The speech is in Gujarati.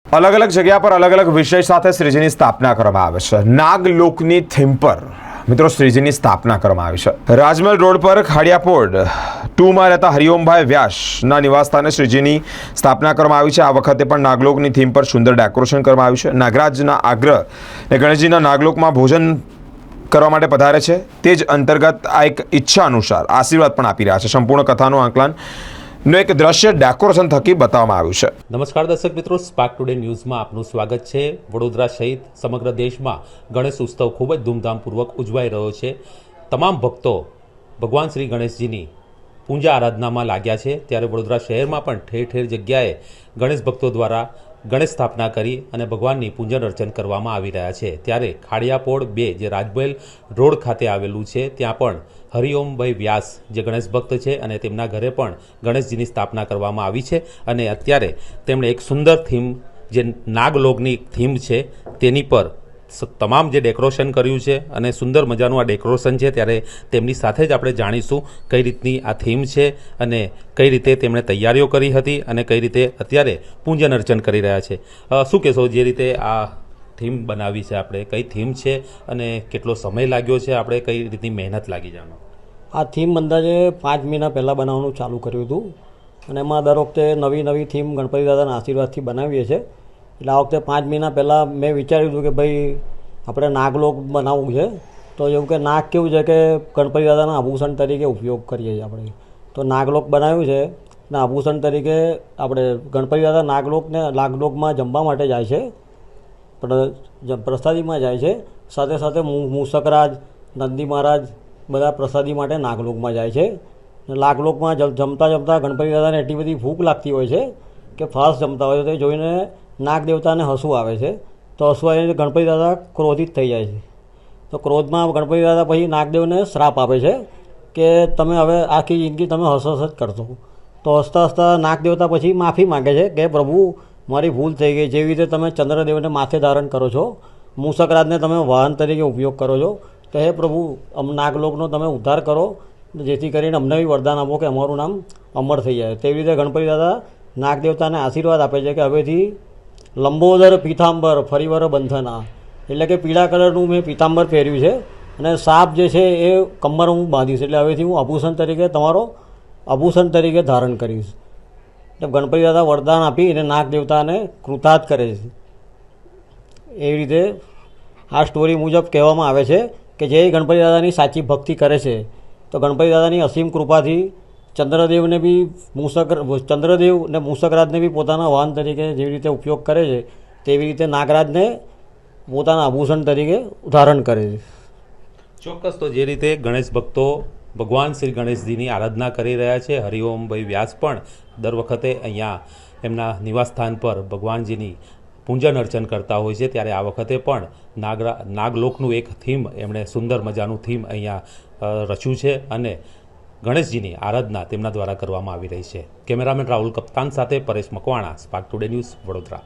अलग अलग जगह पर अलग अलग विषय साथ श्रीजीની સ્થાપના કરવામાં આવે છે। નાગલોકની થીમ પર મિત્રો શ્રીજીની સ્થાપના કરવામાં આવી છે। રાજમહેલ રોડ પર ખાડિયાપોડ 2 માં રહેતા હરિઓમભાઈ વ્યાસના નિવાસસ્થાને શ્રીજીની સ્થાપના કરવામાં આવી છે। આ વખતે પણ નાગલોકની થીમ પર સુંદર ડેકોરેશન કરવામાં આવ્યું છે। નાગરાજના આગ્રહ અને ગણેશજીના નાગલોકમાં ભોજન કરવા માટે પધારે છે, તે જ અંતર્ગત આ એક ઈચ્છા અનુસાર આશીર્વાદ પણ આપી રહ્યા છે। સંપૂર્ણ કથાનું આંકલન નો એક દ્રશ્ય ડેકોરેશન થકી બતાવવામાં આવ્યું છે। નમસ્કાર દર્શક મિત્રો, સ્પાર્ક ટુડે ન્યૂઝમાં આપનું સ્વાગત છે। વડોદરા સહિત સમગ્ર દેશમાં ગણેશ ઉત્સવ ખૂબ જ ધૂમધામપૂર્વક ઉજવાઈ રહ્યો છે। તમામ ભક્તો ભગવાન શ્રી ગણેશજીની પૂજા આરાધનામાં લાગ્યા છે, ત્યારે વડોદરા શહેરમાં પણ ઠેર ઠેર જગ્યાએ ગણેશ ભક્તો દ્વારા ગણેશ સ્થાપના કરી અને ભગવાનની પૂજન અર્ચન કરવામાં આવી રહ્યા છે। ત્યારે ખાડિયાપોડ 2 જે રાજમહેલ રોડ ખાતે આવેલું છે, ત્યાં પણ હરિઓમભાઈ વ્યાસ જે ગણેશ ભક્ત છે અને તેમના ઘરે પણ ગણેશજીની સ્થાપના કરવામાં આવી છે અને અત્યારે તેમણે એક સુંદર થીમ જે નાગલોકની થીમ છે તેની પર તમામ જે ડેકોરેશન કર્યું છે અને સુંદર મજાનું આ ડેકોરેશન છે। ત્યારે તેમની સાથે જ આપણે જાણીશું કઈ રીતની આ થીમ છે અને કઈ રીતે તેમણે તૈયારીઓ કરી હતી અને કઈ રીતે અત્યારે પૂજન અર્ચન કરી રહ્યા છે। શું કહેશો, જે રીતે આ થીમ બનાવી છે આપણે, કઈ થીમ છે અને કેટલો સમય લાગ્યો છે, આપણે કઈ રીતની મહેનત લાગી જાણો? આ થીમ અંદાજે 5 મહિના પહેલાં બનાવવાનું ચાલુ કર્યું હતું અને એમાં દર વખતે નવી થીમ ગણપતિ દાદાના આશીર્વાદથી બનાવીએ છીએ। એટલે આ વખતે 5 મહિના પહેલાં મેં વિચાર્યું હતું કે ભાઈ આપણે નાગલોક બનાવવું છે, તો એવું કે નાગ કેવું છે કે ગણપતિ દાદાના આભૂષણ તરીકે ઉપયોગ કરીએ છીએ આપણે, તો નાગલોક બનાવ્યું છે અને આભૂષણ તરીકે આપણે ગણપતિ દાદા નાગલોકમાં જમવા માટે જાય છે, પ્રસાદીમાં જાય છે, સાથે સાથે મૂષકરાજ, નંદી મહારાજ બધા પ્રસાદી માટે નાગલોકમાં જાય છે। નાગલોકમાં જમતા ગણપતિ દાદાને એટલી બધી ભૂખ લાગતી હોય છે કે ફાસ્ટ જમતા હોય, તે જોઈને નાગ દેવતાને હસવું આવે છે, તો હસવું આવીને ગણપતિ દાદા ક્રોધિત થઈ જાય છે। તો ક્રોધમાં ગણપતિ દાદા પછી નાગદેવને શ્રાપ આપે છે કે તમે હવે આખી જિંદગી તમે હસ જ કરશો। તો હસતા હસતા નાગ દેવતા પછી માફી માગે છે કે પ્રભુ મારી ભૂલ થઈ ગઈ, જેવી રીતે તમે ચંદ્રદેવને માથે ધારણ કરો છો, મૂષકરાજને તમે વાહન તરીકે ઉપયોગ કરો છો, તો હે પ્રભુ નાગલોકનો તમે ઉદ્ધાર કરો, જેથી કરીને અમને બી વરદાન આપો કે અમારું નામ અમર થઈ જાય। તેવી રીતે ગણપતિ દાદા નાગદેવતાને આશીર્વાદ આપે છે કે હવેથી લંબોદર પીતાંબર ફરીવર બંધના, એટલે કે પીળા કલરનું મેં પીતાંબર પહેર્યું છે અને સાપ જે છે એ કમર હું બાંધીશ, એટલે હવેથી હું આભૂષણ તરીકે તમારો આભૂષણ તરીકે ધારણ કરીશ। એટલે ગણપતિ દાદા વરદાન આપી અને નાગ દેવતાને કૃતાર્થ કરે છે। એવી રીતે આ સ્ટોરી મુજબ કહેવામાં આવે છે કે જે ગણપતિ દાદાની સાચી ભક્તિ કરે છે, તો ગણપતિ દાદાની અસીમ કૃપાથી ચંદ્રદેવને બી ચંદ્રદેવ અને મૂષકરાજને બી પોતાના વાહન તરીકે જેવી રીતે ઉપયોગ કરે છે, તેવી રીતે નાગરાજને પોતાના આભૂષણ તરીકે ધારણ કરે છે। ચોક્કસ, તો જે રીતે ગણેશ ભક્તો ભગવાન શ્રી ગણેશજીની આરાધના કરી રહ્યા છે, હરિઓમભાઈ વ્યાસ પણ દર વખતે અહીંયા એમના નિવાસસ્થાન પર ભગવાનજીની પૂજન અર્ચન કરતા હોય છે, ત્યારે આ વખતે પણ નાગલોકનું એક થીમ એમણે સુંદર મજાનું થીમ અહીંયા રચ્યું છે અને ગણેશજીની આરાધના તેમના દ્વારા કરવામાં આવી રહી છે। કેમેરામેન રાહુલ કપ્તાન સાથે Paresh Makwana, spark today news, Vadodara.